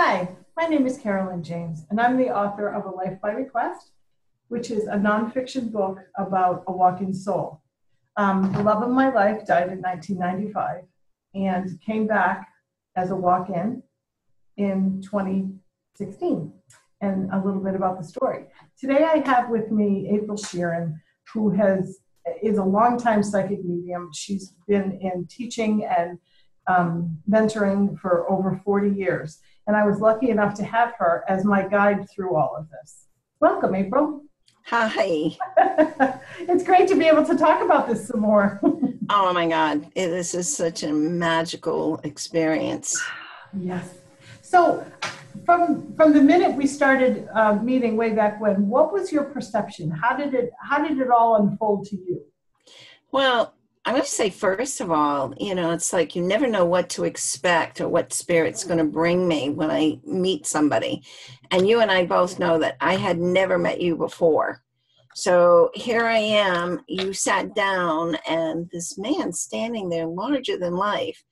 Hi, my name is Carolyn James, and I'm the author of A Life by Request, which is a nonfiction book about a walking soul. The love of my life died in 1995 and came back as a walk-in in 2016, and a little bit about the story. Today I have with me April Sheerin, who is a longtime psychic medium. She's been in teaching and mentoring for over 40 years. And I was lucky enough to have her as my guide through all of this. Welcome, April. Hi. It's great to be able to talk about this some more. Oh my God, this is such a magical experience. Yes. So from the minute we started meeting way back when, what was your perception? How did it all unfold to you? Well, I would say, first of all, it's like you never know what to expect or what spirit's going to bring me when I meet somebody. And you and I both know that I had never met you before. So here I am, you sat down, and this man standing there larger than life,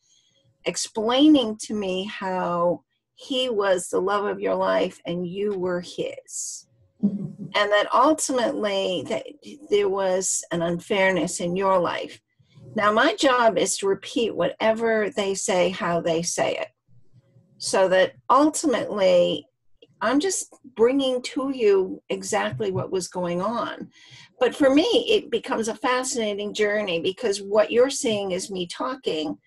explaining to me how he was the love of your life and you were his. And that ultimately that there was an unfairness in your life. Now, my job is to repeat whatever they say, how they say it, so that ultimately I'm just bringing to you exactly what was going on. But for me, it becomes a fascinating journey because what you're seeing is me talking,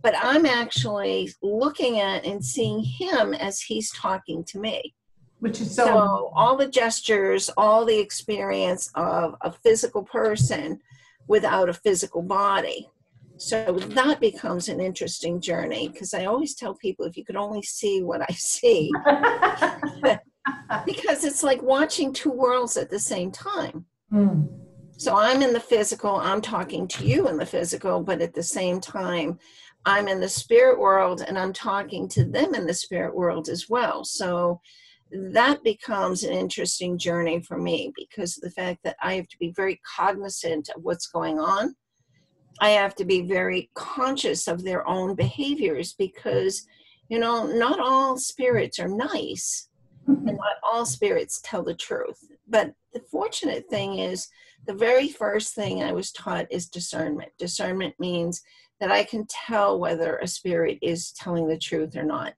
but I'm actually looking at and seeing him as he's talking to me. Which is So all the gestures, all the experience of a physical person without a physical body. So that becomes an interesting journey because I always tell people, if you could only see what I see, because it's like watching two worlds at the same time. So I'm in the physical, I'm talking to you in the physical, but at the same time, I'm in the spirit world and I'm talking to them in the spirit world as well. So that becomes an interesting journey for me because of the fact that I have to be very cognizant of what's going on. I have to be very conscious of their own behaviors because, not all spirits are nice and not all spirits tell the truth. But the fortunate thing is the very first thing I was taught is discernment. Discernment means that I can tell whether a spirit is telling the truth or not.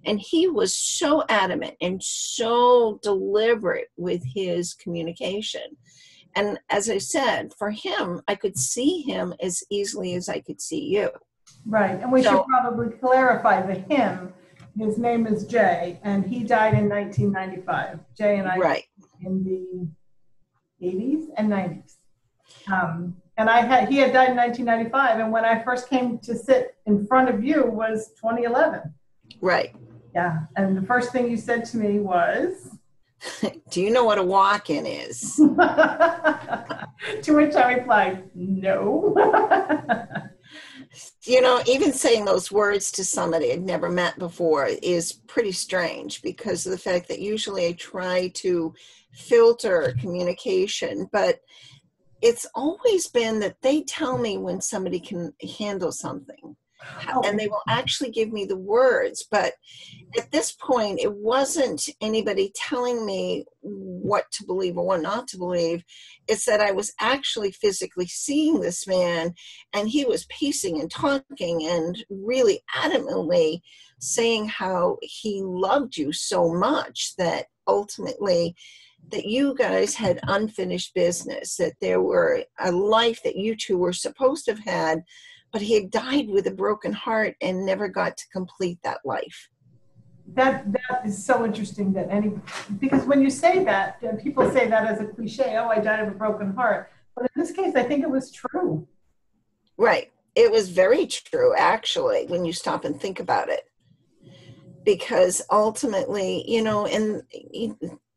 And he was so adamant and so deliberate with his communication. And as I said, for him, I could see him as easily as I could see you. Right. And we should probably clarify the him. His name is Jay, and he died in 1995. Jay and I right. in the 80s and 90s. And he had died in 1995, and when I first came to sit in front of you was 2011. Right. Yeah, and the first thing you said to me was, do you know what a walk-in is? To which I replied, no. Even saying those words to somebody I'd never met before is pretty strange because of the fact that usually I try to filter communication, but it's always been that they tell me when somebody can handle something. And they will actually give me the words. But at this point, it wasn't anybody telling me what to believe or what not to believe. It's that I was actually physically seeing this man, and he was pacing and talking and really adamantly saying how he loved you so much that ultimately that you guys had unfinished business, that there were a life that you two were supposed to have had, but he had died with a broken heart and never got to complete that life. That is so interesting because when you say that, people say that as a cliche, oh, I died of a broken heart. But in this case, I think it was true. Right. It was very true, actually, when you stop and think about it. Because ultimately, and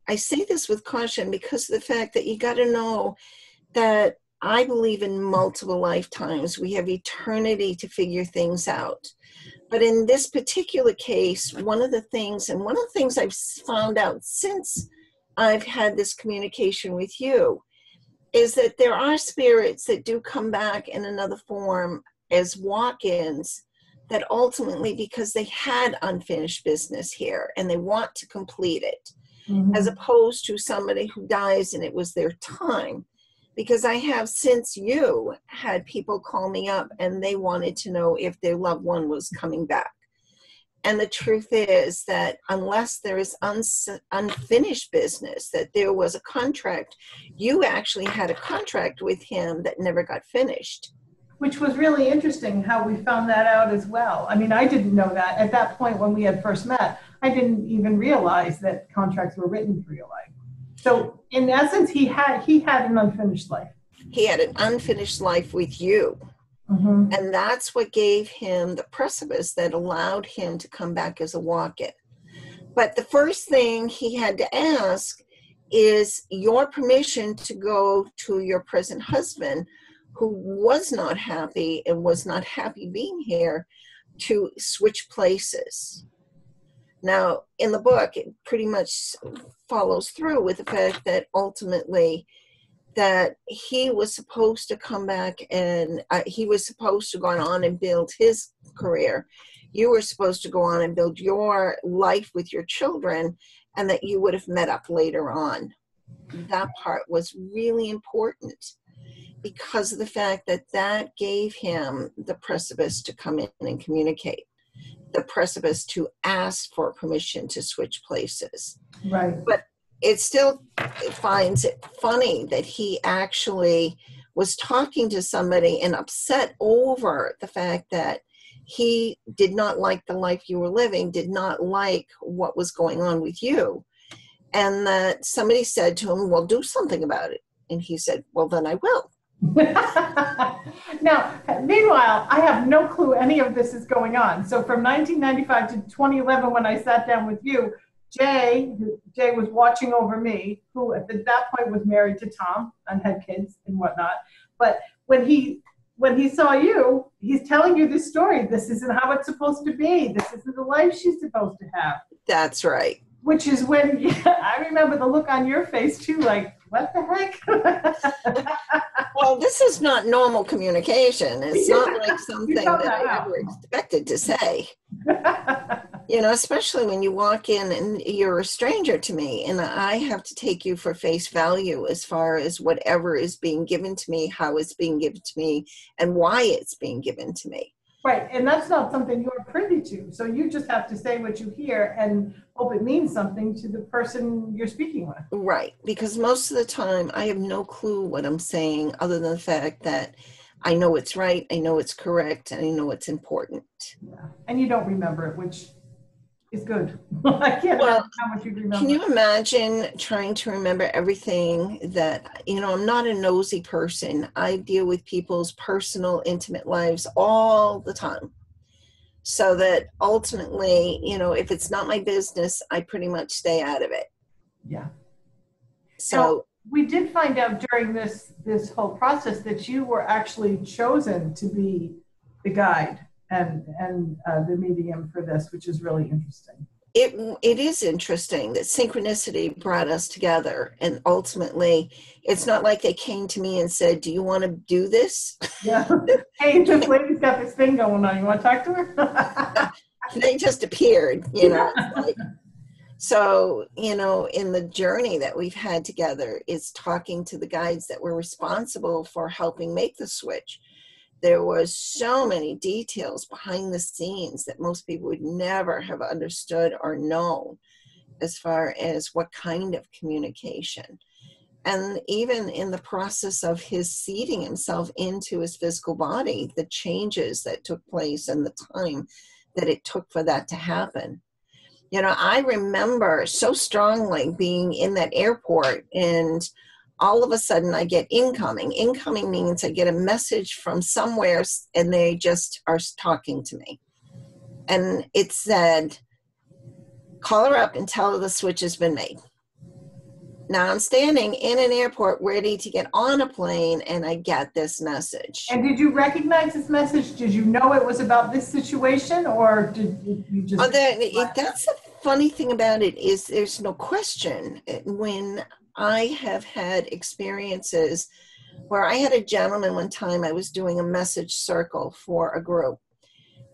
I say this with caution because of the fact that you got to know that I believe in multiple lifetimes. We have eternity to figure things out. But in this particular case, one of the things I've found out since I've had this communication with you is that there are spirits that do come back in another form as walk-ins that ultimately, because they had unfinished business here and they want to complete it, as opposed to somebody who dies and it was their time. Because I have, since you, had people call me up and they wanted to know if their loved one was coming back. And the truth is that unless there is unfinished business, that there was a contract, you actually had a contract with him that never got finished. Which was really interesting how we found that out as well. I mean, I didn't know that at that point when we had first met. I didn't even realize that contracts were written for your life. So in essence, he had an unfinished life. He had an unfinished life with you. And that's what gave him the precipice that allowed him to come back as a walk-in. But the first thing he had to ask is your permission to go to your present husband, who was not happy and was not happy being here, to switch places. Now, in the book, it pretty much follows through with the fact that ultimately that he was supposed to come back and he was supposed to go on and build his career. You were supposed to go on and build your life with your children, and that you would have met up later on. That part was really important because of the fact that that gave him the precipice to come in and communicate, the precipice to ask for permission to switch places. Right. But it still finds it funny that he actually was talking to somebody and upset over the fact that he did not like the life you were living, did not like what was going on with you. And that somebody said to him, well, do something about it. And he said, well, then I will. Now, meanwhile, I have no clue any of this is going on. So from 1995 to 2011, when I sat down with you, Jay was watching over me, who at that point was married to Tom and had kids and whatnot. But when he saw you, he's telling you this story. This isn't how it's supposed to be. This isn't the life she's supposed to have. That's right. Which is when I remember the look on your face too, like, what the heck? Well, this is not normal communication. It's not like something that I ever expected to say. You know, especially when you walk in and you're a stranger to me and I have to take you for face value as far as whatever is being given to me, how it's being given to me, and why it's being given to me. Right, and that's not something you're privy to. So you just have to say what you hear and hope it means something to the person you're speaking with. Right, because most of the time I have no clue what I'm saying other than the fact that I know it's right, I know it's correct, and I know it's important. Yeah. And you don't remember it, which is good. I can't imagine how much you remember. Can you imagine trying to remember everything that, you know, I'm not a nosy person. I deal with people's personal, intimate lives all the time. So that ultimately, you know, if it's not my business, I pretty much stay out of it. Yeah. So now, we did find out during this whole process that you were actually chosen to be the guide and the medium for this, which is really interesting. It is interesting that synchronicity brought us together, and ultimately it's not like they came to me and said, do you want to do this? Yeah. Hey, this lady's got this thing going on, you want to talk to her? They just appeared, you know. So, you know, in the journey that we've had together is talking to the guides that were responsible for helping make the switch. There was so many details behind the scenes that most people would never have understood or known as far as what kind of communication. And even in the process of his seeding himself into his physical body, the changes that took place and the time that it took for that to happen. You know, I remember so strongly being in that airport and all of a sudden I get incoming. Incoming means I get a message from somewhere and they just are talking to me. And it said, call her up and tell her the switch has been made. Now I'm standing in an airport ready to get on a plane and I get this message. And did you recognize this message? Did you know it was about this situation, or did you just... That's the funny thing about it is there's no question. When I have had experiences where I had a gentleman one time, I was doing a message circle for a group.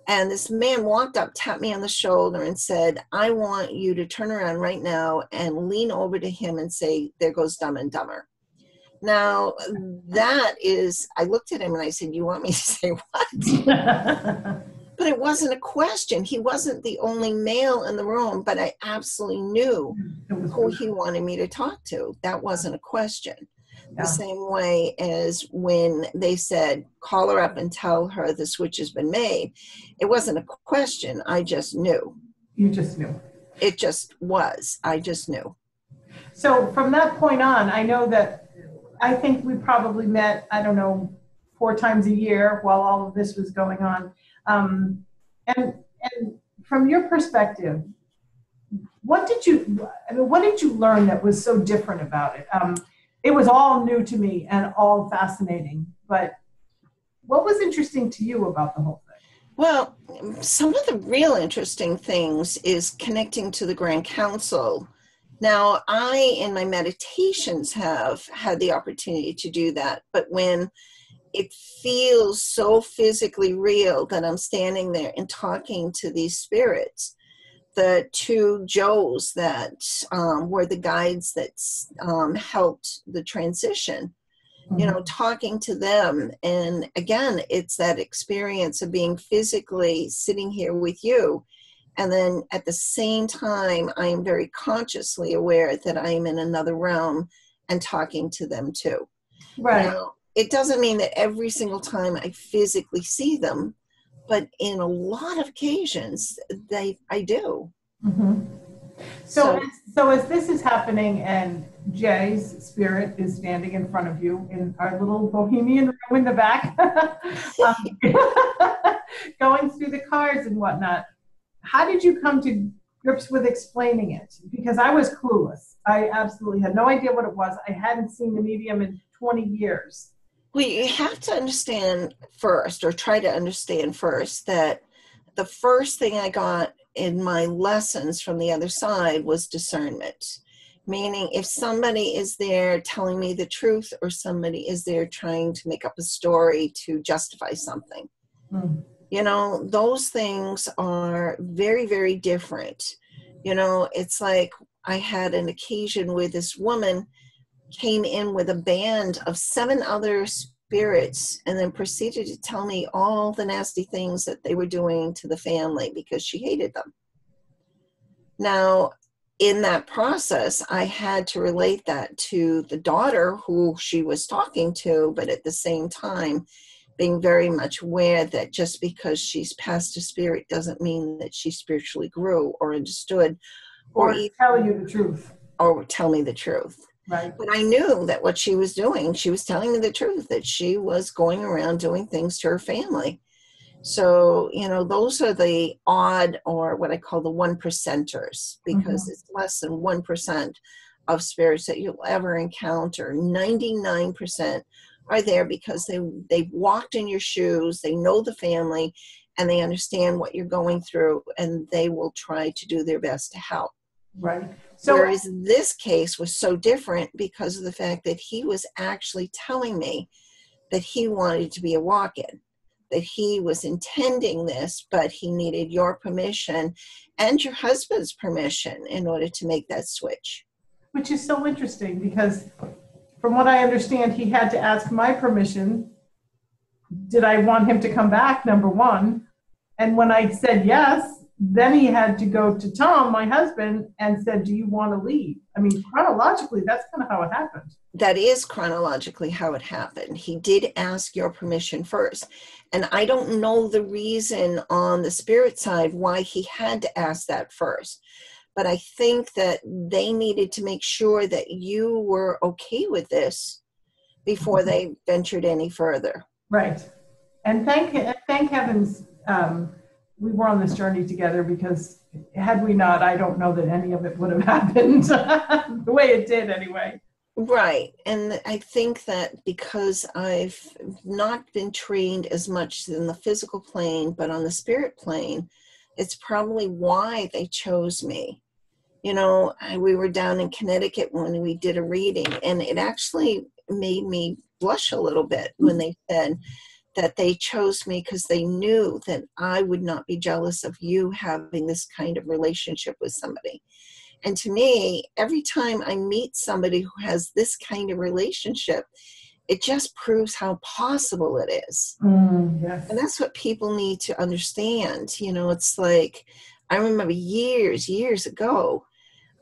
And this man walked up, tapped me on the shoulder, and said, I want you to turn around right now and lean over to him and say, there goes Dumb and Dumber. Now, that is, I looked at him and I said, you want me to say what? But it wasn't a question. He wasn't the only male in the room, but I absolutely knew who he wanted me to talk to. That wasn't a question. The same way as when they said, call her up and tell her the switch has been made. It wasn't a question. I just knew. You just knew. It just was. I just knew. So from that point on, I know that I think we probably met, I don't know, 4 times a year while all of this was going on. And from your perspective, what did you learn that was so different about it? It was all new to me and all fascinating, but what was interesting to you about the whole thing? Well, some of the real interesting things is connecting to the Grand Council. Now, I, in my meditations, have had the opportunity to do that, but when it feels so physically real that I'm standing there and talking to these spirits, the 2 Joes that were the guides that helped the transition, talking to them. And again, it's that experience of being physically sitting here with you. And then at the same time, I am very consciously aware that I am in another realm and talking to them too. Right. Now, it doesn't mean that every single time I physically see them, but in a lot of occasions, I do. Mm-hmm. So as this is happening and Jay's spirit is standing in front of you in our little bohemian room in the back, going through the cards and whatnot, how did you come to grips with explaining it? Because I was clueless. I absolutely had no idea what it was. I hadn't seen the medium in 20 years. Well, you have to understand first, or try to understand first, that the first thing I got in my lessons from the other side was discernment. Meaning, if somebody is there telling me the truth, or somebody is there trying to make up a story to justify something. Those things are very, very different. It's like I had an occasion where this woman came in with a band of 7 other spirits and then proceeded to tell me all the nasty things that they were doing to the family because she hated them. Now, in that process, I had to relate that to the daughter who she was talking to, but at the same time, being very much aware that just because she's passed a spirit doesn't mean that she spiritually grew or understood. Or tell you the truth. Or tell me the truth. Right. But I knew that what she was doing, she was telling me the truth, that she was going around doing things to her family. So, those are the odd, or what I call the 1%ers, because it's less than 1% of spirits that you'll ever encounter. 99% are there because they've walked in your shoes, they know the family, and they understand what you're going through, and they will try to do their best to help. Right. So, whereas this case was so different because of the fact that he was actually telling me that he wanted to be a walk-in, that he was intending this, but he needed your permission and your husband's permission in order to make that switch. Which is so interesting because from what I understand, he had to ask my permission. Did I want him to come back, number one? And when I said yes, then he had to go to Tom, my husband, and said, do you want to leave? I mean, chronologically, that's kind of how it happened. That is chronologically how it happened. He did ask your permission first. And I don't know the reason on the spirit side why he had to ask that first. But I think that they needed to make sure that you were okay with this before they ventured any further. Right. And thank heavens we were on this journey together, because had we not, I don't know that any of it would have happened the way it did anyway. Right. And I think that because I've not been trained as much in the physical plane, but on the spirit plane, it's probably why they chose me. We were down in Connecticut when we did a reading, and it actually made me blush a little bit when they said that they chose me because they knew that I would not be jealous of you having this kind of relationship with somebody. And to me, every time I meet somebody who has this kind of relationship, it just proves how possible it is. Yes. And that's what people need to understand. You know, it's like, I remember years ago,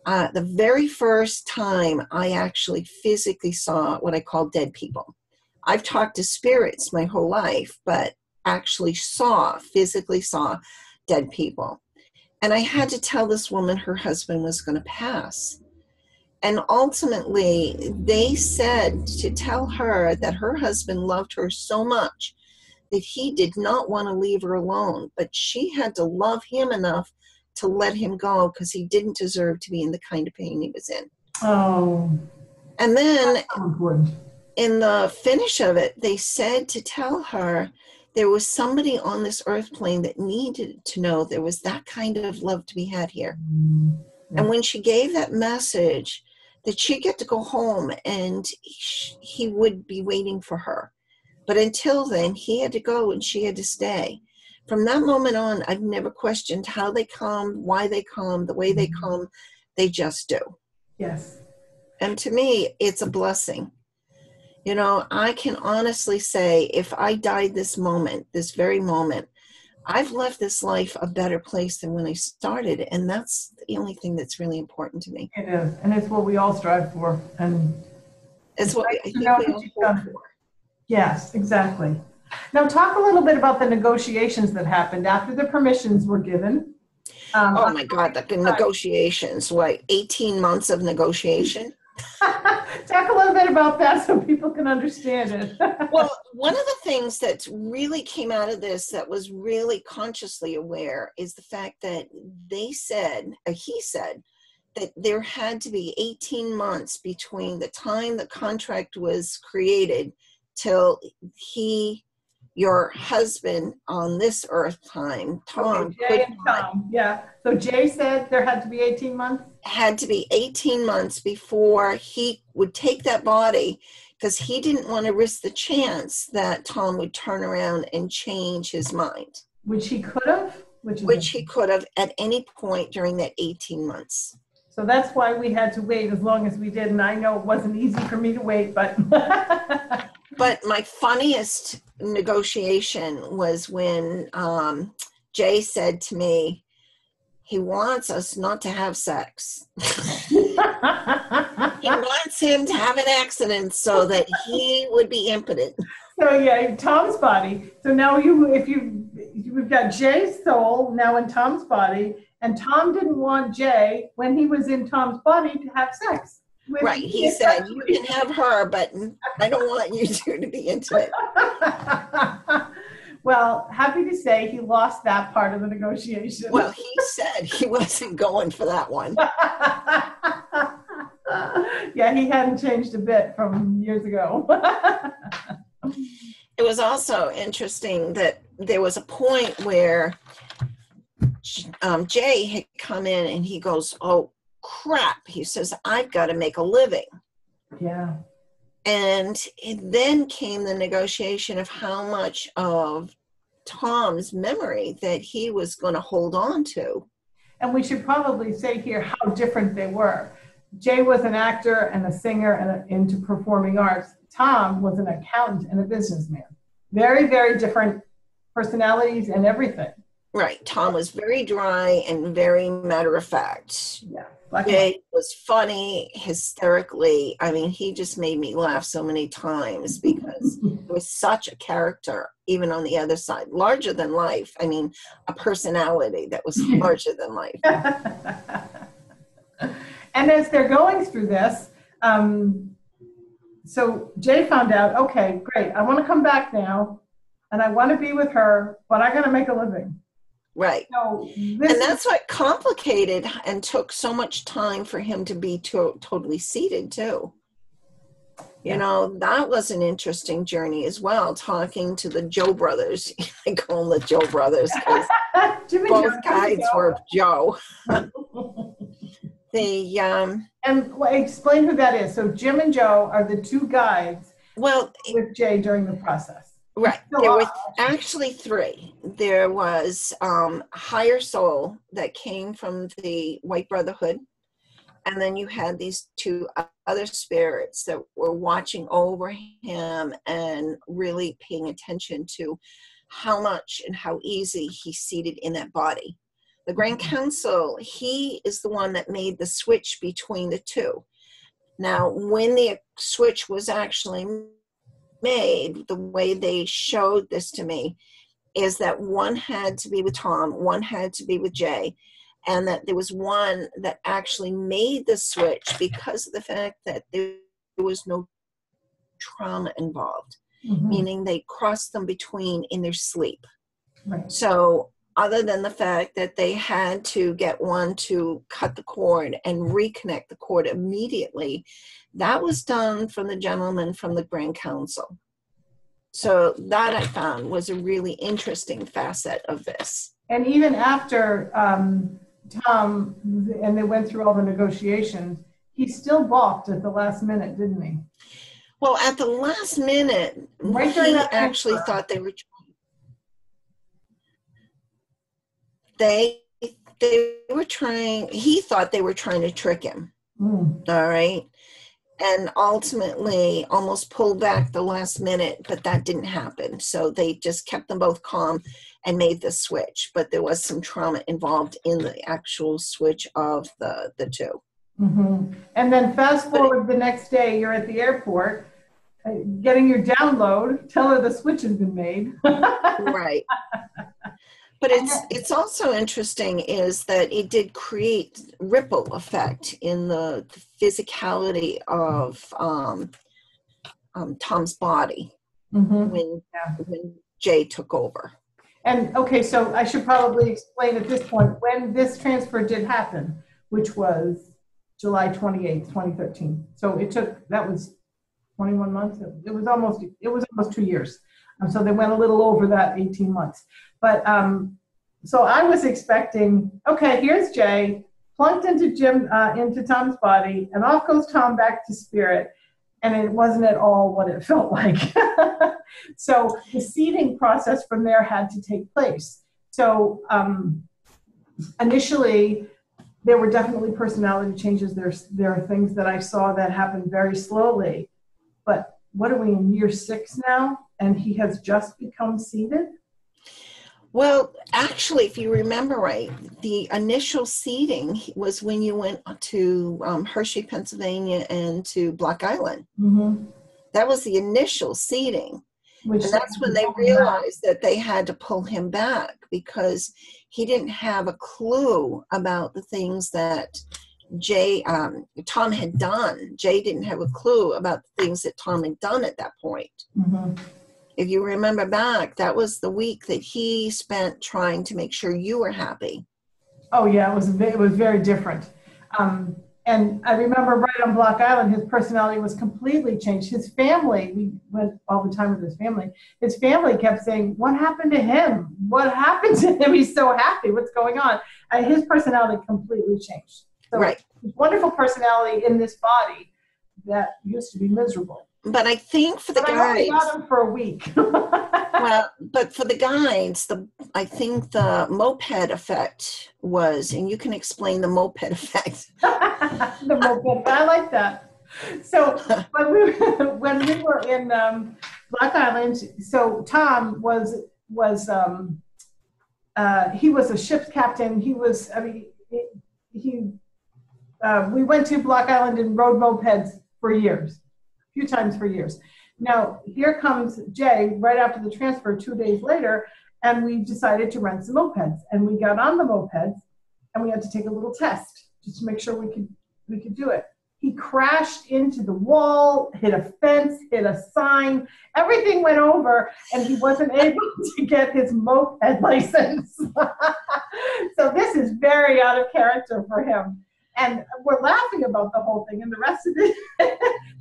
the very first time I actually physically saw what I call dead people. I've talked to spirits my whole life, but actually physically saw dead people. And I had to tell this woman her husband was going to pass. And ultimately, they said to tell her that her husband loved her so much that he did not want to leave her alone, but she had to love him enough to let him go because he didn't deserve to be in the kind of pain he was in. Oh. And then That's so important. in the finish of it, they said to tell her there was somebody on this earth plane that needed to know there was that kind of love to be had here. Yeah. And when she gave that message, that she'd get to go home and he would be waiting for her. But until then, he had to go and she had to stay. From that moment on, I've never questioned how they come, why they come, the way they come. They just do. Yes. And to me, it's a blessing. You know, I can honestly say if I died this very moment, I've left this life a better place than when I started. And that's the only thing that's really important to me. It is. And it's what we all strive for. And it's what I think we all hope for. Yes, exactly. Now talk a little bit about the negotiations that happened after the permissions were given. Oh my God, the negotiations, 18 months of negotiation? Talk a little bit about that so people can understand it. Well, one of the things that really came out of this that was really consciously aware is the fact that he said, that there had to be 18 months between the time the contract was created till your husband on this earth time, Tom. Okay, Jay and Tom, yeah. So Jay said there had to be 18 months? Had to be 18 months before he would take that body, because he didn't want to risk the chance that Tom would turn around and change his mind. Which he could have? Which he could have at any point during that 18 months. So that's why we had to wait as long as we did. And I know it wasn't easy for me to wait, but... But my funniest negotiation was when Jay said to me, he wants us not to have sex. He wants him to have an accident so that he would be impotent. So yeah, Tom's body. So now we've got Jay's soul now in Tom's body, and Tom didn't want Jay when he was in Tom's body to have sex. Right. He said, you can have her, but I don't want you two to be intimate. Well, happy to say he lost that part of the negotiation. Well, he said he wasn't going for that one. Yeah, he hadn't changed a bit from years ago. It was also interesting that there was a point where Jay had come in and he goes, oh, crap. He says, I've got to make a living. Yeah. And then came the negotiation of how much of Tom's memory that he was going to hold on to. And we should probably say here how different they were. Jay was an actor and a singer and into performing arts. Tom was an accountant and a businessman. Very, very different personalities and everything. Right. Tom was very dry and very matter of fact. Yeah. Jay was funny, hysterically. I mean, he just made me laugh so many times because it was such a character, even on the other side, larger than life. I mean, a personality that was larger than life. And as they're going through this, so Jay found out, okay, great, I want to come back now, and I want to be with her, but I got to make a living. Right. So and that's what complicated and took so much time for him to be totally seated too. You know, that was an interesting journey as well, talking to the Joe brothers. I call them the Joe brothers because both guides were Joe. And explain who that is. So Jim and Joe are the two guides with Jay during the process. Right. Still There are. were actually three. There was a higher soul that came from the White Brotherhood. And then you had these two other spirits that were watching over him and really paying attention to how much and how easy he seated in that body. The Grand Council, he is the one that made the switch between the two. Now, when the switch was actually made, the way they showed this to me is that one had to be with Tom, one had to be with Jay, and that there was one that actually made the switch because of the fact that there was no trauma involved, meaning they crossed them between in their sleep. Right. So other than the fact that they had to get one to cut the cord and reconnect the cord immediately, that was done from the gentleman from the Grand Council. So that I found was a really interesting facet of this. And even after Tom, and they went through all the negotiations, he still balked at the last minute, didn't he? Well, at the last minute, Right during he that actually transfer. thought he thought they were trying to trick him. All right. And ultimately almost pulled back the last minute, but that didn't happen. So they just kept them both calm and made the switch. But there was some trauma involved in the actual switch of the two. And then fast forward the next day, you're at the airport getting your download, tell her the switch has been made. Right. But it's also interesting is that it did create ripple effect in the physicality of Tom's body when Jay took over. And okay, so I should probably explain at this point when this transfer did happen, which was July 28th, 2013. So that was 21 months. It was almost 2 years. So they went a little over that 18 months. But so I was expecting, okay, here's Jay plunked into Tom's body, and off goes Tom back to spirit, and it wasn't at all what it felt like. So the seeding process from there had to take place. So initially, there were definitely personality changes. There are things that I saw that happened very slowly. But what are we in year 6 now? And he has just become seeded? Well, actually, if you remember right, the initial seeding was when you went to Hershey, Pennsylvania, and to Block Island. That was the initial seeding. And that's when they realized that they had to pull him back because he didn't have a clue about the things that Tom had done. Jay didn't have a clue about the things that Tom had done at that point. If you remember back, that was the week that he spent trying to make sure you were happy. Oh yeah, it was very different. And I remember right on Block Island, his personality was completely changed. His family, we went all the time with his family. His family kept saying, "What happened to him? What happened to him? He's so happy. What's going on?" And his personality completely changed. So right. His wonderful personality in this body that used to be miserable. But I think for the guides, I only got him for a week. Well, but for the guides, I think the moped effect was, and you can explain the moped effect. The moped, I like that. So when we were in Block Island, so Tom was he was a ship's captain. He was, we went to Block Island and rode mopeds for years. A few times for years. Now, here comes Jay right after the transfer 2 days later, and we decided to rent some mopeds. And we got on the mopeds, and we had to take a little test just to make sure we could do it. He crashed into the wall, hit a fence, hit a sign. Everything went over, and he wasn't able to get his moped license. So this is very out of character for him. And we're laughing about the whole thing and the rest of it.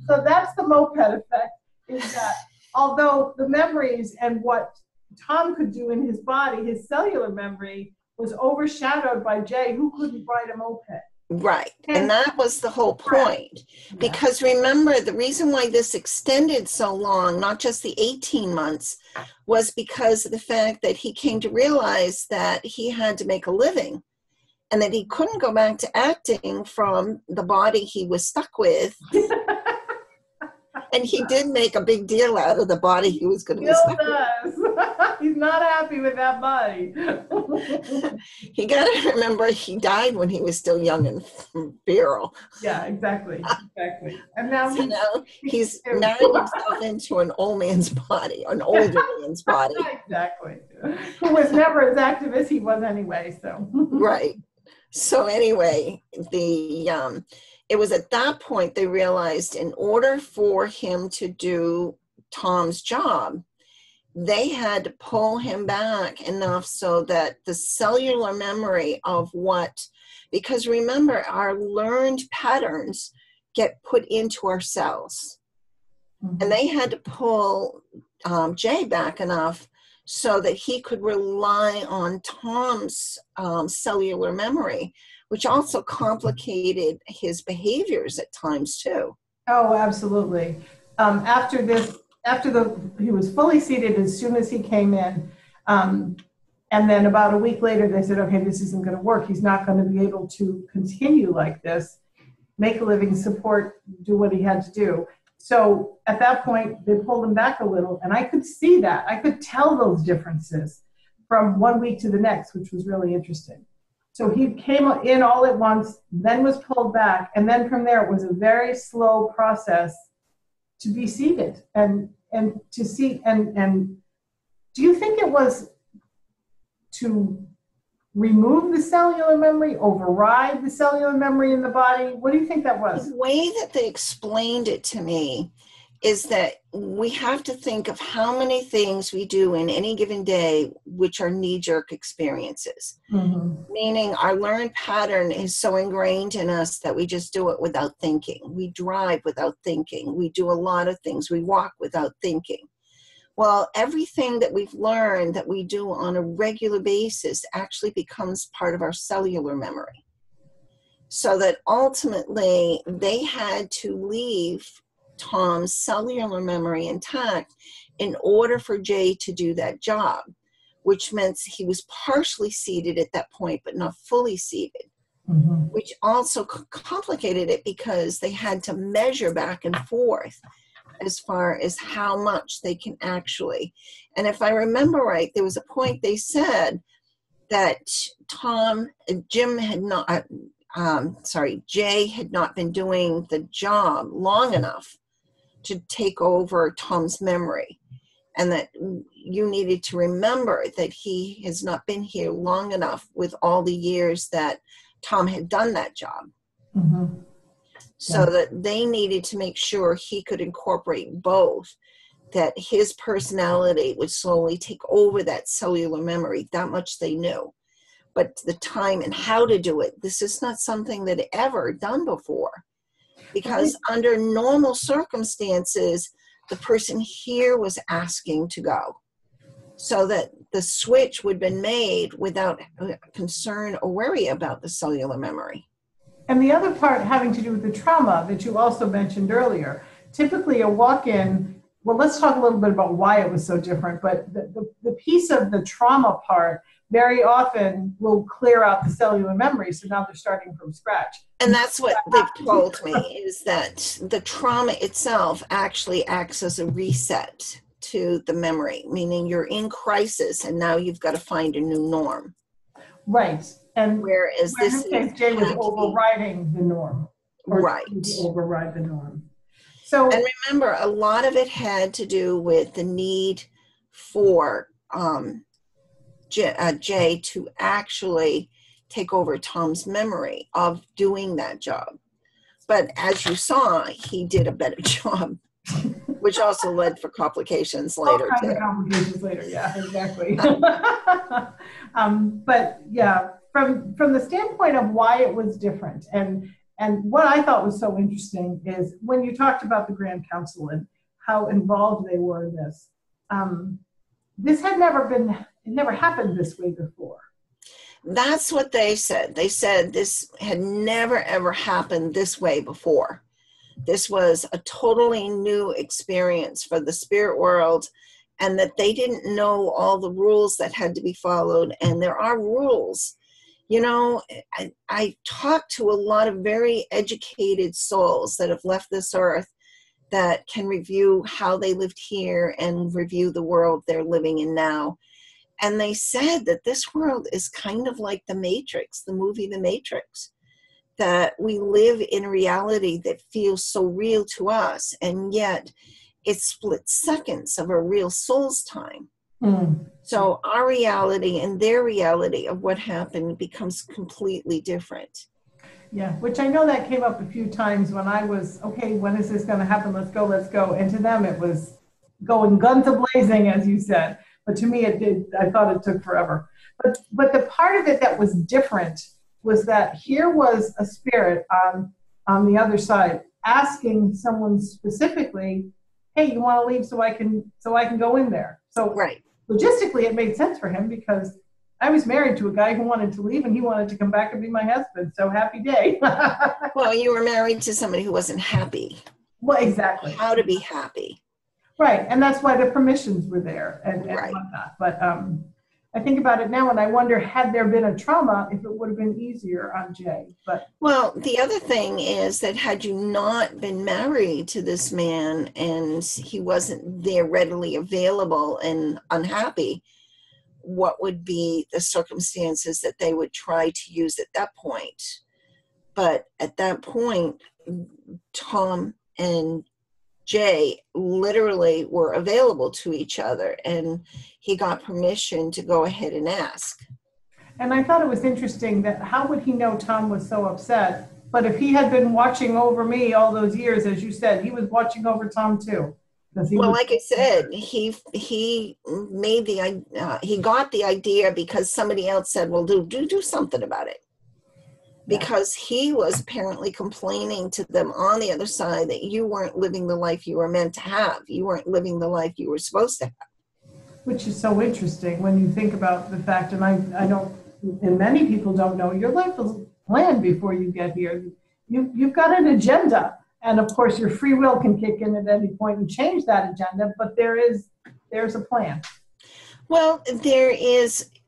So that's the moped effect, is that although the memories and what Tom could do in his body, his cellular memory, was overshadowed by Jay, who couldn't ride a moped. Right. And that was the whole point. Yeah. Because remember, the reason why this extended so long, not just the 18 months, was because of the fact that he came to realize that he had to make a living and that he couldn't go back to acting from the body he was stuck with. And he did make a big deal out of the body he was going to be stuck with. He's not happy with that body. You got to remember, he died when he was still young and virile. Yeah, exactly. And now he's married himself into an old man's body, an older man's body. Exactly. Who was never as active as he was anyway. So right. So anyway, it was at that point they realized in order for him to do Tom's job, they had to pull him back enough so that the cellular memory of because remember, our learned patterns get put into our cells. Mm-hmm. And they had to pull Jay back enough so that he could rely on Tom's cellular memory, which also complicated his behaviors at times too. Oh, absolutely. He was fully seated as soon as he came in. And then about a week later, they said, okay, this isn't going to work. He's not going to be able to continue like this, make a living, support, do what he had to do. So at that point, they pulled him back a little, and I could see that. I could tell those differences from one week to the next, which was really interesting. So he came in all at once, then was pulled back, and then from there it was a very slow process to be seated and to see. And do you think it was to remove the cellular memory, override the cellular memory in the body? What do you think that was? The way that they explained it to me is that we have to think of how many things we do in any given day which are knee-jerk experiences. Mm-hmm. Meaning our learned pattern is so ingrained in us that we just do it without thinking. We drive without thinking. We do a lot of things. We walk without thinking. Well, everything that we've learned that we do on a regular basis actually becomes part of our cellular memory. So that ultimately they had to leave Tom's cellular memory intact in order for Jay to do that job, which meant he was partially seated at that point, but not fully seated, mm-hmm. which also complicated it because they had to measure back and forth as far as how much they can actually. And if I remember right, there was a point they said that Jay had not been doing the job long enough to take over Tom's memory. And that you needed to remember that he has not been here long enough with all the years that Tom had done that job. Mm-hmm. So that they needed to make sure he could incorporate both, that his personality would slowly take over that cellular memory. That much they knew. But the time and how to do it, this is not something that ever done before. Because under normal circumstances, the person here was asking to go. So that the switch would have been made without concern or worry about the cellular memory. And the other part having to do with the trauma that you also mentioned earlier. Typically a walk-in, well, let's talk a little bit about why it was so different, but the piece of the trauma part very often will clear out the cellular memory, so now they're starting from scratch. And that's what they've told me, is that the trauma itself actually acts as a reset to the memory, meaning you're in crisis and now you've got to find a new norm. Right. And whereas this case, Jay was overriding the norm. Right. Override the norm. So, and remember, a lot of it had to do with the need for Jay to actually take over Tom's memory of doing that job. But as you saw, he did a better job, which also led for complications later. All kinds of complications later, yeah, exactly. But yeah, from the standpoint of why it was different, and what I thought was so interesting is when you talked about the Grand Council and how involved they were in this. This had never happened this way before. That's what they said. They said this had never, ever happened this way before. This was a totally new experience for the spirit world, and that they didn't know all the rules that had to be followed. And there are rules. You know, I talked to a lot of very educated souls that have left this earth that can review how they lived here and review the world they're living in now. And they said that this world is kind of like The Matrix, the movie The Matrix, that we live in a reality that feels so real to us, and yet it's split seconds of a real soul's time. So our reality and their reality of what happened becomes completely different. Yeah, which I know that came up a few times when I was, okay, when is this going to happen? Let's go, let's go. And to them, it was going guns a-blazing, as you said. But to me, it did. I thought it took forever. But the part of it that was different was that here was a spirit on the other side asking someone specifically, "Hey, you want to leave so I can go in there?" So right. Logistically, it made sense for him because I was married to a guy who wanted to leave and he wanted to come back and be my husband. So happy day. Well, you were married to somebody who wasn't happy. Well, exactly. How to be happy. Right. And that's why the permissions were there and right. whatnot. But I think about it now and I wonder, had there been a trauma, if it would have been easier on Jay. But well, the other thing is that had you not been married to this man and he wasn't there readily available and unhappy, what would be the circumstances that they would try to use at that point? But at that point, Tom and Jay literally were available to each other, and he got permission to go ahead and ask. And I thought it was interesting that how would he know Tom was so upset? But if he had been watching over me all those years, as you said, he was watching over Tom too. Well, like I said, he made he got the idea because somebody else said, "Well, do something about it." Because he was apparently complaining to them on the other side that you weren't living the life you were meant to have. You weren't living the life you were supposed to have. Which is so interesting when you think about the fact, and I don't, and many people don't know, your life was planned before you get here. You've got an agenda. And of course, your free will can kick in at any point and change that agenda, but there's a plan. Well,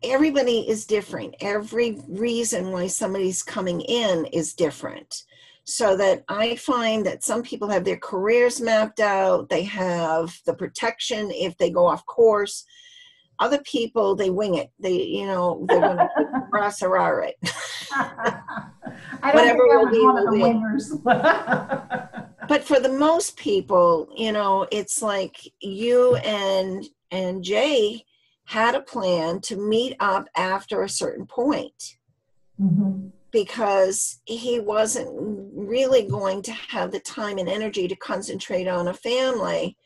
everybody is different. Every reason why somebody's coming in is different. So that I find that some people have their careers mapped out. They have the protection if they go off course. Other people, they wing it. They're going to grass or it. I don't think I was one of the wingers. But for the most people, it's like you and Jay had a plan to meet up after a certain point. Mm-hmm. Because he wasn't really going to have the time and energy to concentrate on a family,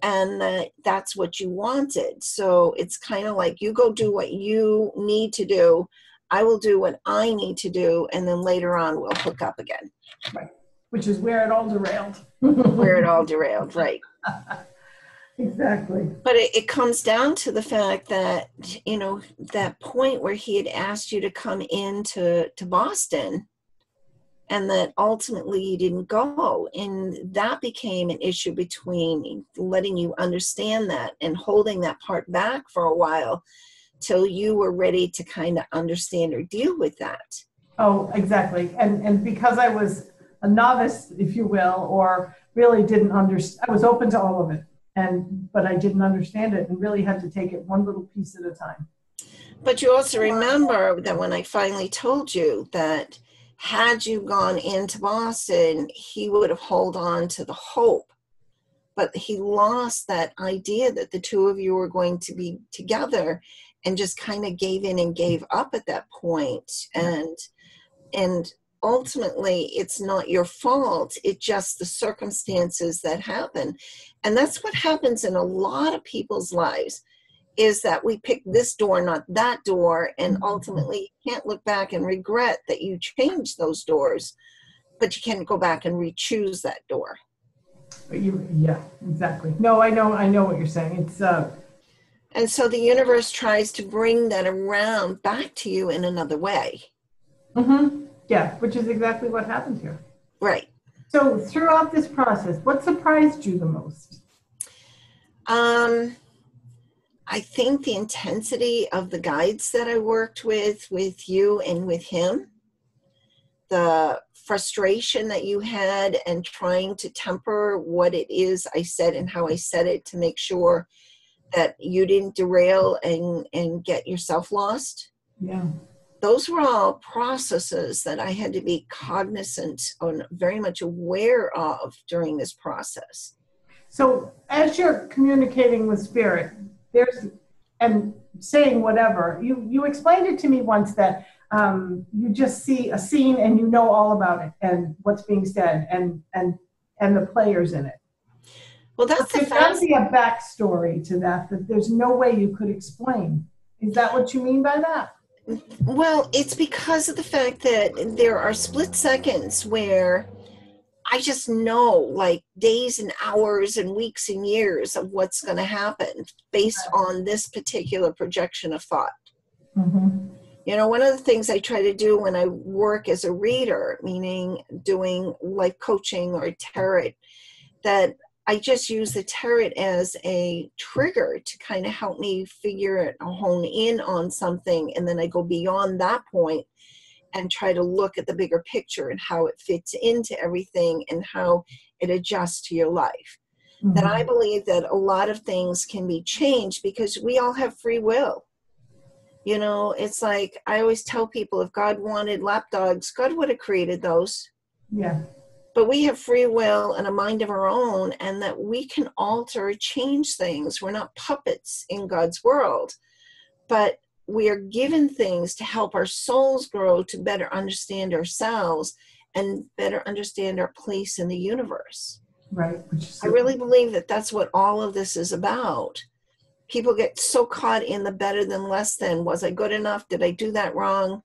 and that's what you wanted. So it's kind of like, you go do what you need to do, I will do what I need to do, and then later on we'll hook up again. Right. Which is where it all derailed. Right. Exactly. But it comes down to the fact that, that point where he had asked you to come into Boston, and that ultimately you didn't go. And that became an issue between letting you understand that and holding that part back for a while till you were ready to kind of understand or deal with that. Oh, exactly. And because I was a novice, if you will, or really didn't understand, I was open to all of it. But I didn't understand it and really had to take it one little piece at a time. But you also remember that when I finally told you that had you gone into Boston, he would have held on to the hope. But he lost that idea that the two of you were going to be together, and just kind of gave in and gave up at that point. And ultimately, it's not your fault. It's just the circumstances that happen. And that's what happens in a lot of people's lives, is that we pick this door, not that door. And ultimately, you can't look back and regret that you changed those doors, but you can't go back and re-choose that door. Yeah, exactly. No, I know what you're saying. It's And so the universe tries to bring that around back to you in another way. Mm-hmm. Yeah, which is exactly what happened here. Right. So throughout this process, what surprised you the most? I think the intensity of the guides that I worked with you and with him, the frustration that you had and trying to temper what it is I said and how I said it to make sure that you didn't derail and get yourself lost. Yeah. Those were all processes that I had to be cognizant and very much aware of during this process. So as you're communicating with spirit, there's and saying whatever, you explained it to me once that you just see a scene and you know all about it and what's being said and the players in it. Well, that's there's got to be a backstory to that there's no way you could explain. Is that what you mean by that? Well, it's because of the fact that there are split seconds where I just know, like, days and hours and weeks and years of what's going to happen based on this particular projection of thought. Mm-hmm. You know, one of the things I try to do when I work as a reader, meaning doing life coaching or tarot, that I just use the tarot as a trigger to kind of help me figure it, hone in on something. And then I go beyond that point and try to look at the bigger picture and how it fits into everything and how it adjusts to your life. Mm-hmm. That I believe that a lot of things can be changed because we all have free will. You know, it's like I always tell people, if God wanted lapdogs, God would have created those. Yeah. But we have free will and a mind of our own, and that we can alter or change things. We're not puppets in God's world, but we are given things to help our souls grow, to better understand ourselves and better understand our place in the universe. Right. I really believe that that's what all of this is about. People get so caught in the better than less than. Was I good enough? Did I do that wrong?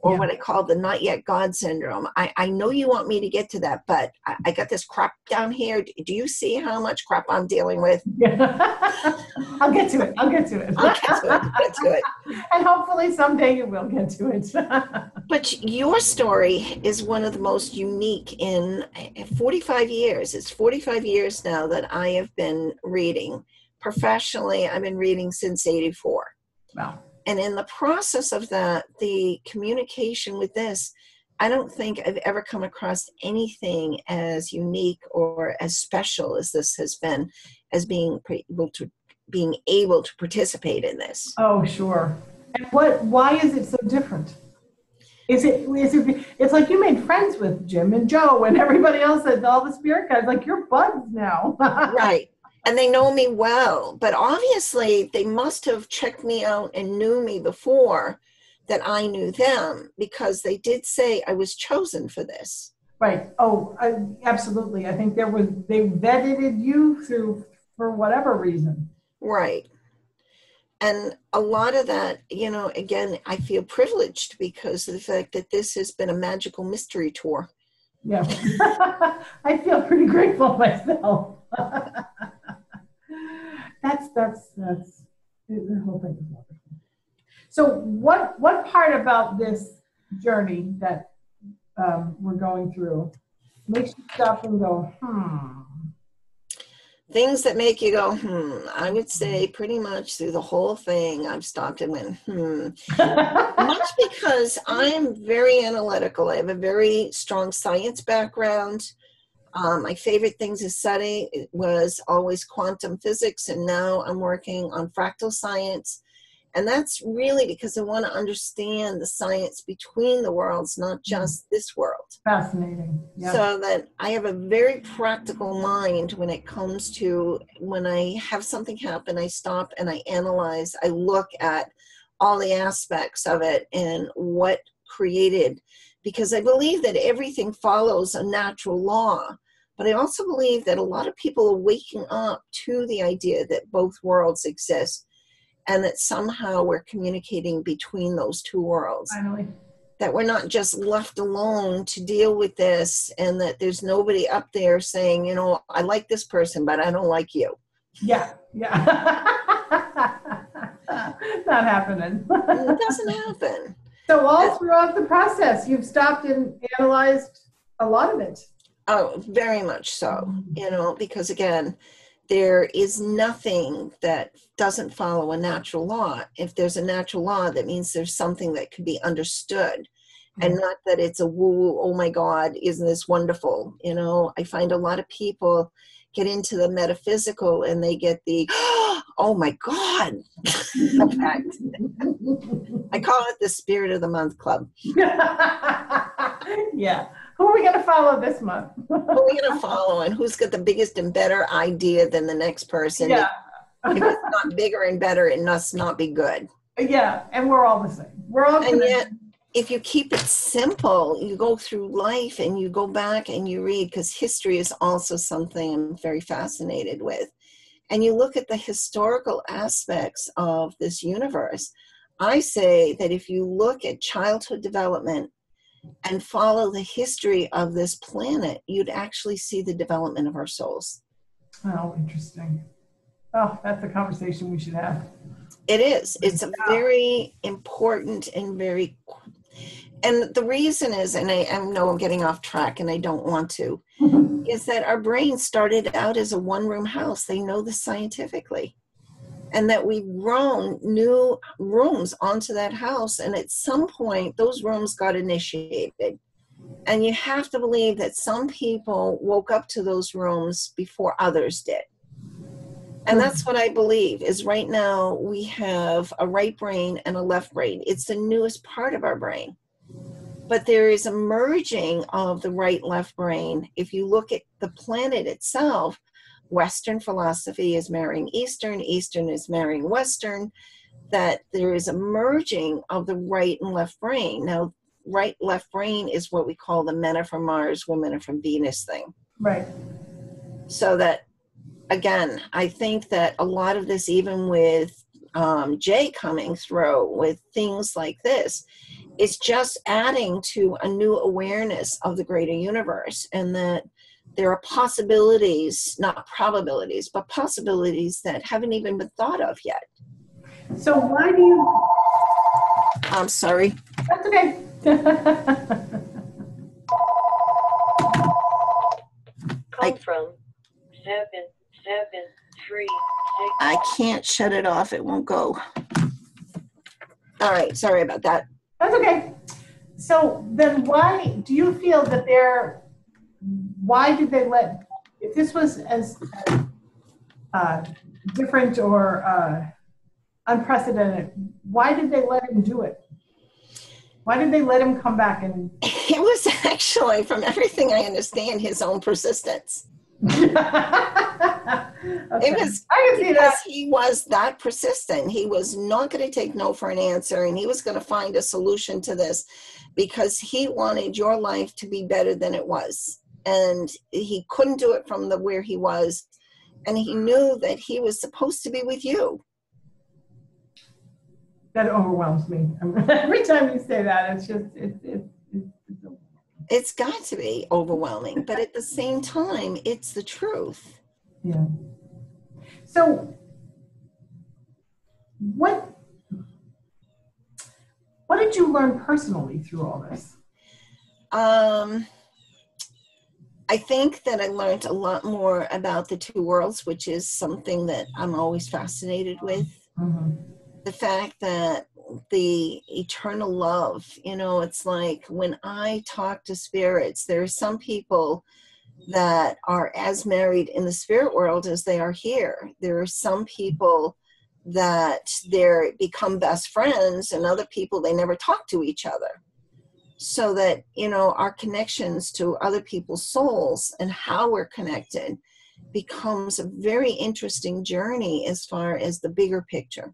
Or what I call the not yet God syndrome. I know you want me to get to that, but I got this crap down here. Do you see how much crap I'm dealing with? Yeah. I'll get to it. I'll get to it. And hopefully someday you will get to it. But your story is one of the most unique in 45 years. It's 45 years now that I have been reading. Professionally, I've been reading since 84. Wow. And in the process of that, the communication with this, I don't think I've ever come across anything as unique or as special as this has been, as being able to participate in this. Oh, sure. And why is it so different? It's like you made friends with Jim and Joe and everybody else and all the spirit guides, like you're buds now. Right. And they know me well, but obviously they must have checked me out and knew me before that I knew them, because they did say I was chosen for this. Right. Oh, absolutely. I think they vetted you for whatever reason. Right. And a lot of that, you know, again, I feel privileged because of the fact that this has been a magical mystery tour. Yeah. I feel pretty grateful myself. That's the whole thing is wonderful. So what part about this journey that we're going through makes you stop and go, Things that make you go, I would say pretty much through the whole thing, I've stopped and went, Much because I'm very analytical. I have a very strong science background. My favorite things to study was always quantum physics, and now I'm working on fractal science. And that's really because I want to understand the science between the worlds, not just this world. Fascinating. Yeah. So that I have a very practical mind when it comes to, when I have something happen, I stop and I analyze, I look at all the aspects of it and what created, because I believe that everything follows a natural law. But I also believe that a lot of people are waking up to the idea that both worlds exist and that somehow we're communicating between those two worlds. Finally. That we're not just left alone to deal with this, and that there's nobody up there saying, you know, I like this person, but I don't like you. Yeah, yeah. Not happening. It doesn't happen. So all throughout the process, you've stopped and analyzed a lot of it. Oh, very much so, because again, there is nothing that doesn't follow a natural law. If there's a natural law, that means there's something that could be understood, and not that it's a woo, oh my God, isn't this wonderful? I find a lot of people get into the metaphysical and they get the, oh my God, effect. I call it the Spirit of the Month Club. Yeah. Who are we going to follow this month? Who are we going to follow, and who's got the biggest and better idea than the next person? Yeah. If it's not bigger and better, it must not be good. Yeah, and we're all the same. We're all connected. And yet, if you keep it simple, you go through life and you go back and you read, because history is also something I'm very fascinated with. And you look at the historical aspects of this universe. I say that if you look at childhood development and follow the history of this planet, you'd actually see the development of our souls. Oh, interesting. Oh, that's a conversation we should have. It is. It's a very important and and the reason is, and I know I'm getting off track and I don't want to, is that our brain started out as a one-room house. They know this scientifically. And that we've grown new rooms onto that house. And at some point, those rooms got initiated. And you have to believe that some people woke up to those rooms before others did. And that's what I believe is right now we have a right brain and a left brain. It's the newest part of our brain. But there is a merging of the right-left brain. If you look at the planet itself, Western philosophy is marrying Eastern, Eastern is marrying Western, that there is a merging of the right and left brain. Now, right, left brain is what we call the men are from Mars, women are from Venus thing. Right. So that, again, I think that a lot of this, even with Jay coming through with things like this, is just adding to a new awareness of the greater universe, and that there are possibilities, not probabilities, but possibilities that haven't even been thought of yet. So why do you... I'm sorry. That's okay. Call from 7736. I can't shut it off. It won't go. All right. Sorry about that. That's okay. So then why do you feel that why did they if this was as different or unprecedented, why did they let him do it? Why did they let him come back? And it was actually, from everything I understand, his own persistence. Okay. It was because he was that persistent. He was not going to take no for an answer, and he was going to find a solution to this because he wanted your life to be better than it was. And he couldn't do it from where he was, and he knew that he was supposed to be with you. That overwhelms me. Every time you say that, it's just, it's got to be overwhelming, but at the same time, it's the truth. Yeah. So what did you learn personally through all this? I think that I learned a lot more about the two worlds, which is something that I'm always fascinated with. Mm-hmm. The fact that the eternal love, it's like when I talk to spirits, there are some people that are as married in the spirit world as they are here. There are some people that they become best friends, and other people, they never talk to each other. So that, our connections to other people's souls and how we're connected becomes a very interesting journey as far as the bigger picture.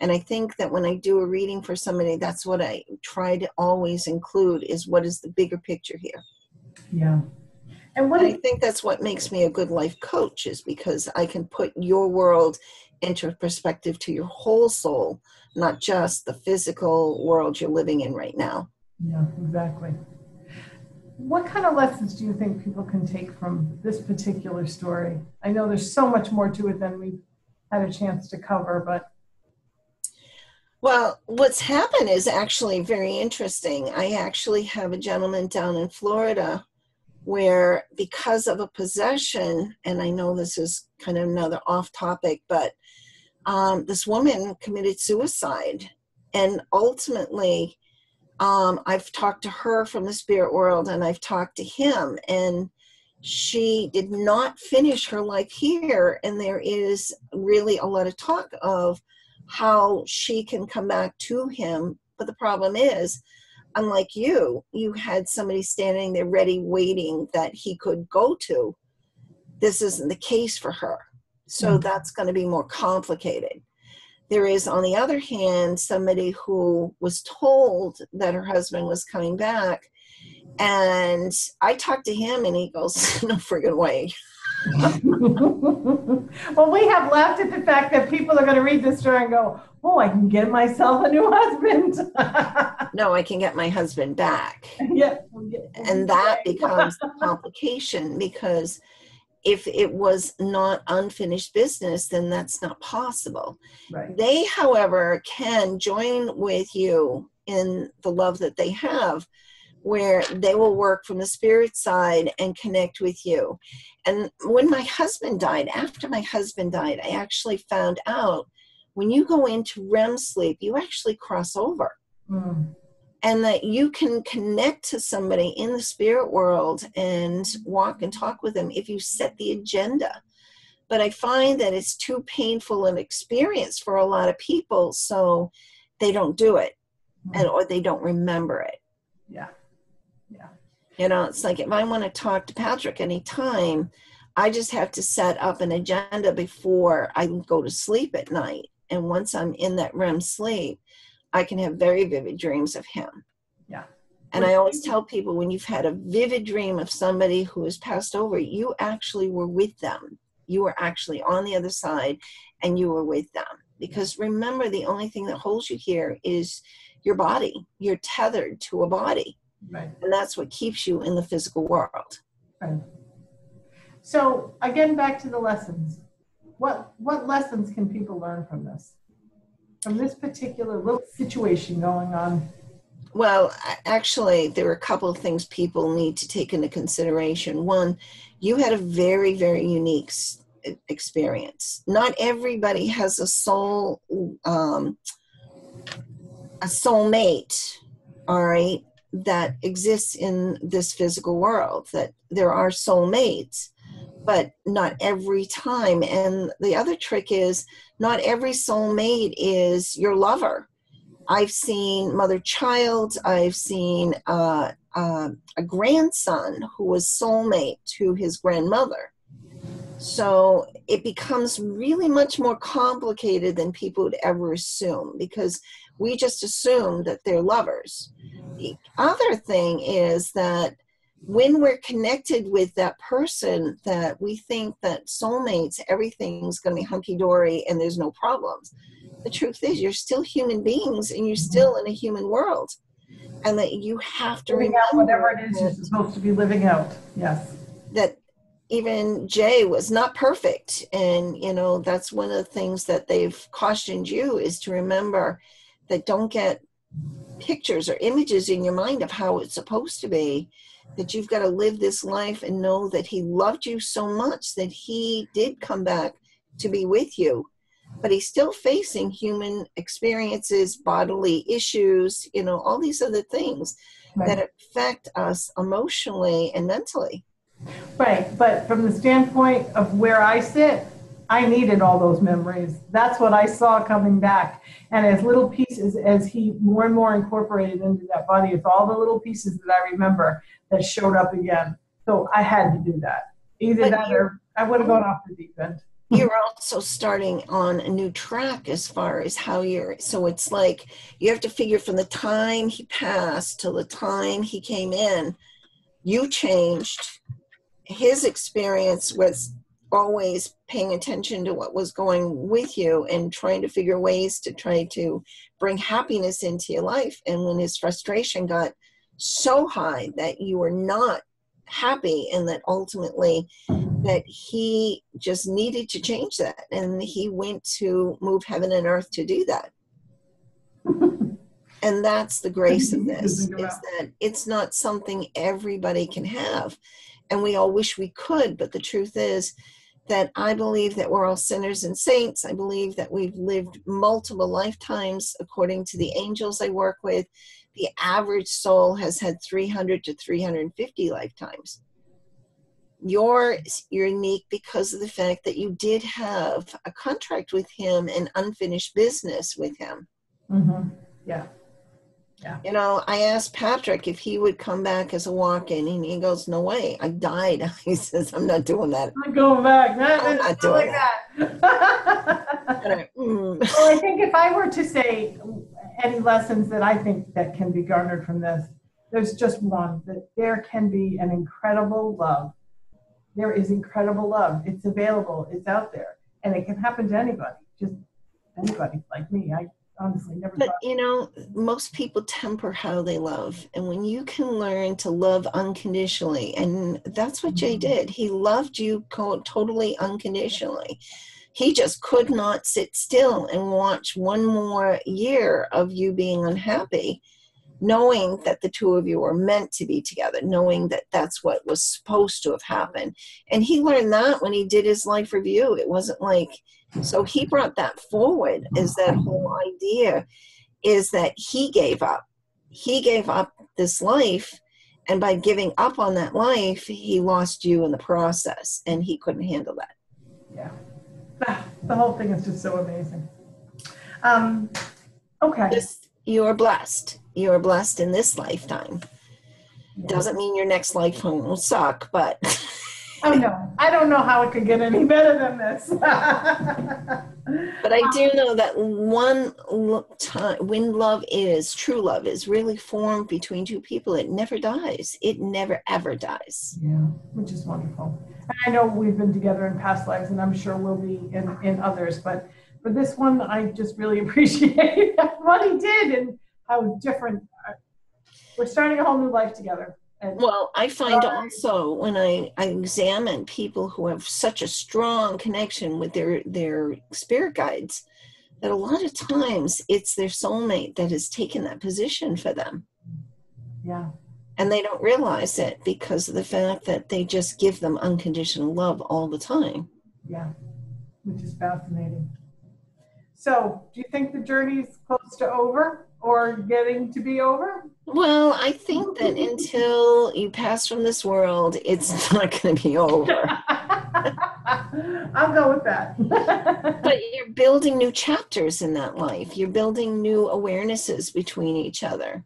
And I think that when I do a reading for somebody, that's what I try to always include, is what is the bigger picture here. Yeah. And I think that's what makes me a good life coach, is because I can put your world into perspective to your whole soul, not just the physical world you're living in right now. Yeah, exactly. What kind of lessons do you think people can take from this particular story? I know there's so much more to it than we've had a chance to cover, but. Well, what's happened is actually very interesting. I actually have a gentleman down in Florida where, because of a possession, and I know this is kind of another off topic, but this woman committed suicide. And ultimately, I've talked to her from the spirit world, and I've talked to him, and she did not finish her life here. And there is really a lot of talk of how she can come back to him. But the problem is, unlike you, you had somebody standing there ready, waiting that he could go to. This isn't the case for her. So that's going to be more complicated. There is, on the other hand, somebody who was told that her husband was coming back. And I talked to him and he goes, no friggin' way. Well, we have laughed at the fact that people are going to read this story and go, oh, I can get myself a new husband. No, I can get my husband back. Yeah. And that becomes the complication, because if it was not unfinished business, then that's not possible. Right. They, however, can join with you in the love that they have, where they will work from the spirit side and connect with you. And when my husband died, after my husband died, I actually found out when you go into REM sleep, you actually cross over. And that you can connect to somebody in the spirit world and walk and talk with them if you set the agenda. But I find that it's too painful an experience for a lot of people, so they don't do it, or they don't remember it. Yeah. Yeah. You know, it's like if I want to talk to Patrick anytime, I just have to set up an agenda before I go to sleep at night. And once I'm in that REM sleep, I can have very vivid dreams of him. Yeah. And I always tell people, when you've had a vivid dream of somebody who has passed over, you actually were with them. You were actually on the other side and you were with them. Because remember, the only thing that holds you here is your body. You're tethered to a body. Right. And that's what keeps you in the physical world. Right. So again, back to the lessons. What lessons can people learn from this? From this particular little situation going on? Well, actually, there are a couple of things people need to take into consideration. One, you had a very, very unique experience. Not everybody has a soulmate, all right, that exists in this physical world. That there are soulmates, but not every time. And the other trick is, not every soulmate is your lover. I've seen mother-child. I've seen a grandson who was soulmate to his grandmother. So it becomes really much more complicated than people would ever assume, because we just assume that they're lovers. The other thing is that when we're connected with that person, that we think that soulmates, everything's going to be hunky-dory and there's no problems. The truth is, you're still human beings and you're still in a human world. And that you have to Living remember out whatever it is you're supposed to be living out. Yes. that even Jay was not perfect. And, you know, that's one of the things that they've cautioned you, is to remember that don't get pictures or images in your mind of how it's supposed to be, that you've got to live this life and know that he loved you so much that he did come back to be with you, but he's still facing human experiences, bodily issues, you know, all these other things that affect us emotionally and mentally. Right, but from the standpoint of where I sit, I needed all those memories. That's what I saw coming back. And as little pieces, as he more and more incorporated into that body, it's all the little pieces that I remember that showed up again. So I had to do that. Either that or I would have gone off the deep end. You're also starting on a new track as far as how so it's like you have to figure from the time he passed till the time he came in, you changed. His experience was always paying attention to what was going with you and trying to figure ways to try to bring happiness into your life. And when his frustration got so high that you were not happy, and that ultimately that he just needed to change that, and he went to move heaven and earth to do that. And that's the grace of Easy to this, think is about. that it's not something everybody can have. And we all wish we could, but the truth is that I believe that we're all sinners and saints. I believe that we've lived multiple lifetimes. According to the angels I work with, the average soul has had 300 to 350 lifetimes. You're unique because of the fact that you did have a contract with him and unfinished business with him. Mm-hmm. Yeah. Yeah. You know, I asked Patrick if he would come back as a walk-in, and he goes, "No way, I died." He says, "I'm not doing that. I'm going back. I'm not Not doing like that." that. And Well, I think if I were to say any lessons that I think that can be garnered from this, there's just one, that there can be an incredible love. There is incredible love. It's available. It's out there. And it can happen to anybody, just anybody like me. I honestly never But, thought. you know, most people temper how they love. And when you can learn to love unconditionally, and that's what Jay did. He loved you totally unconditionally. He just could not sit still and watch one more year of you being unhappy, knowing that the two of you were meant to be together, knowing that that's what was supposed to have happened. And he learned that when he did his life review. It wasn't like, so he brought that forward as that whole idea is that he gave up. He gave up this life, and by giving up on that life, he lost you in the process, and he couldn't handle that. Yeah. The whole thing is just so amazing. Okay. You are blessed. You are blessed in this lifetime. Yeah. Doesn't mean your next lifetime will suck, but Oh no, I don't know how it could get any better than this. but I do know that one time when love is, true love is really formed between two people, it never dies. It never, ever dies. Yeah, which is wonderful. And I know we've been together in past lives, and I'm sure we'll be in others, but for this one, I just really appreciate what he did and how different. We're starting a whole new life together. And well, I find also when I examine people who have such a strong connection with their spirit guides, that a lot of times it's their soulmate that has taken that position for them. Yeah. And they don't realize it because of the fact that they just give them unconditional love all the time. Yeah, which is fascinating. So, do you think the journey's close to over or getting to be over? Well, I think that until you pass from this world, it's not going to be over. I'll go with that. But you're building new chapters in that life. You're building new awarenesses between each other.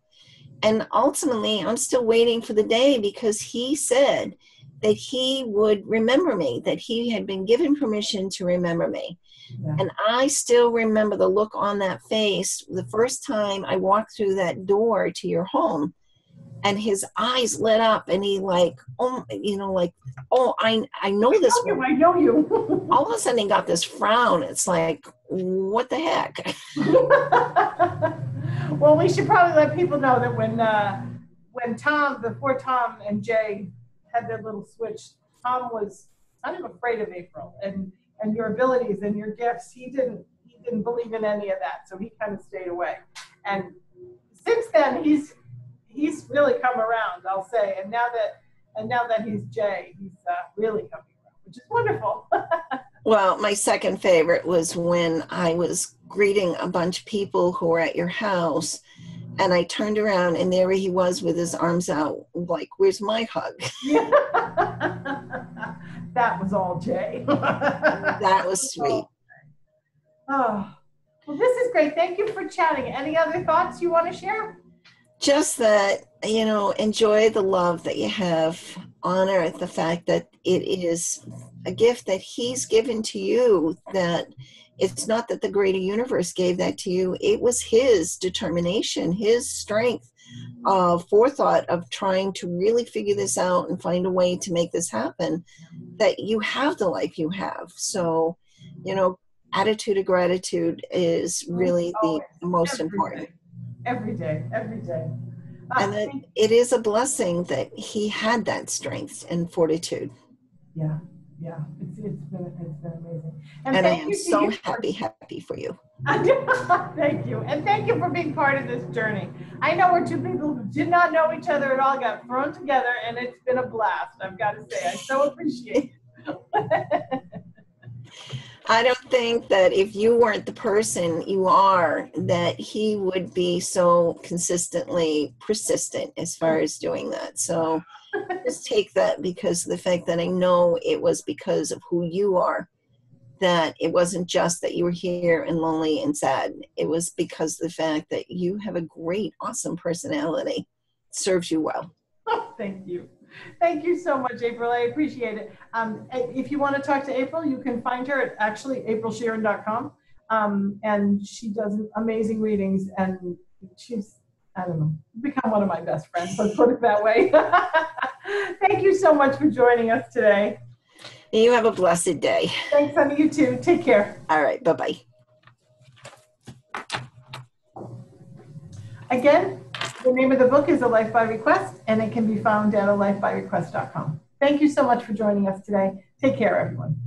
And ultimately, I'm still waiting for the day, because he said that he would remember me, that he had been given permission to remember me. Yeah. And I still remember the look on that face the first time I walked through that door to your home, and his eyes lit up, and he like, oh, you know, like, oh, I know this woman. I know you. All of a sudden he got this frown. It's like, what the heck? Well, we should probably let people know that when Tom, before Tom and Jay had their little switch, Tom was kind of afraid of April and your abilities and your gifts. He didn't believe in any of that, so he kind of stayed away. And since then, he's really come around, I'll say. And now that he's Jay, he's really coming around, which is wonderful. Well, my second favorite was when I was greeting a bunch of people who were at your house, and I turned around, and there he was with his arms out, like, where's my hug? Yeah. That was all Jay. That was sweet. Oh, well, this is great. Thank you for chatting. Any other thoughts you want to share? Just that, you know, enjoy the love that you have. Honor the fact that it is a gift that he's given to you, that it's not that the greater universe gave that to you. It was his determination, his strength of forethought of trying to really figure this out and find a way to make this happen, that you have the life you have. So, you know, attitude of gratitude is really the most important. Every day. And that it is a blessing that he had that strength and fortitude. Yeah. Yeah, it's been amazing. And I thank am you to so you. happy for you. Thank you. And thank you for being part of this journey. I know we're two people who did not know each other at all, got thrown together, and it's been a blast. I've got to say, I so appreciate it. I don't think that if you weren't the person you are, that he would be so consistently persistent as far as doing that. So just take that because of the fact that I know it was because of who you are, that it wasn't just that you were here and lonely and sad. It was because of the fact that you have a great, awesome personality. It serves you well. Thank you. Thank you so much, April. I appreciate it. If you want to talk to April, you can find her at actually aprilsheerin.com. And she does amazing readings, and she's, I don't know, become one of my best friends. Let's put it that way. Thank you so much for joining us today. You have a blessed day. Thanks, honey. You too. Take care. All right. Bye-bye. Again, the name of the book is A Life by Request, and it can be found at alifebyrequest.com. Thank you so much for joining us today. Take care, everyone.